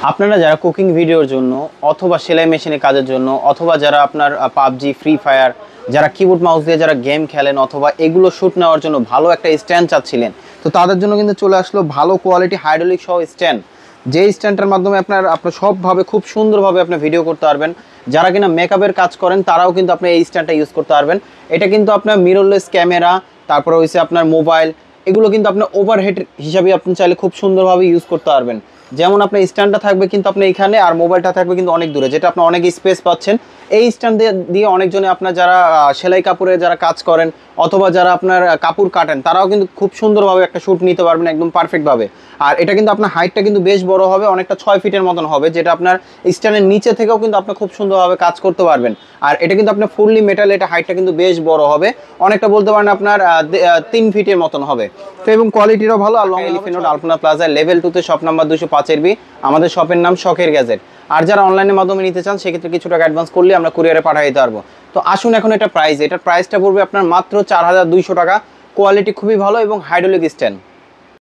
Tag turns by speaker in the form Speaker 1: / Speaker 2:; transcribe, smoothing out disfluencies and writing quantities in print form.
Speaker 1: আপনারা যারা কুকিং ভিডিওর জন্য অথবা সেলাই মেশিনের কাজের জন্য অথবা যারা আপনার পাবজি ফ্রি ফায়ার যারা কিবোর্ড মাউস দিয়ে যারা গেম খেলেন অথবা এগুলো শ্যুট নেওয়ার জন্য ভালো একটা স্ট্যান্ড চাচ্ছিলেন, তো তাদের জন্য কিন্তু চলে আসলো ভালো কোয়ালিটি হাইড্রোলিক সহ স্ট্যান্ড। যে স্ট্যান্ডটার মাধ্যমে আপনার সবভাবে খুব সুন্দরভাবে আপনি ভিডিও করতে পারবেন। যারা কিনা মেকআপের কাজ করেন তারাও কিন্তু আপনি এই স্ট্যান্ডটা ইউজ করতে পারবেন। এটা কিন্তু আপনার মিররলেস ক্যামেরা, তারপরে হচ্ছে আপনার মোবাইল, এগুলো কিন্তু আপনার ওভারহেড হিসাবে আপনি চাইলে খুব সুন্দরভাবে ইউজ করতে পারবেন। যেমন আপনার স্ট্যান্ডটা থাকবে কিন্তু আপনি এখানে, আর মোবাইলটা থাকবে কিন্তু অনেক দূরে, যেটা আপনি অনেক স্পেস পাচ্ছেন। এই স্ট্যান্ড দিয়ে অনেকজনে আপনার যারা সেলাই কাপড়ে যারা কাজ করেন অথবা যারা আপনার কাপড় কাটেন তারাও কিন্তু খুব সুন্দরভাবে একটা শ্যুট নিতে পারবেন একদম পারফেক্টভাবে। আর এটা কিন্তু আপনার হাইটটা কিন্তু বেশ বড় হবে, অনেকটা 6 ফিটের মতন হবে, যেটা আপনার স্ট্যান্ডের নিচে থেকেও কিন্তু আপনি খুব সুন্দরভাবে কাজ করতে পারবেন। আর এটা কিন্তু আপনার ফুললি মেটাল, এটা হাইটটা কিন্তু বেশ বড় হবে, অনেকটা বলতে পারেন আপনার 3 ফিটের মতন হবে। তো এবং কোয়ালিটিটাও ভালো। আর লং এলিফ্যান্ট রোড আলপনা প্লাজা লেভেল 2 তে শপ নাম্বার 205 বি। আমাদের শপের নাম শখের গ্যাজেট। আর যারা অনলাইনের মাধ্যমে নিতে চান সেক্ষেত্রে কিছু টাকা অ্যাডভান্স করলে আমরা কুরিয়ারে পাঠিয়ে দিতে পারবো। তো আসুন এখন এটা প্রাইস, এটার প্রাইসটা পড়বে আপনার মাত্র 4200 টাকা। কোয়ালিটি খুবই ভালো এবং হাইড্রোলিক স্ট্যান্ড।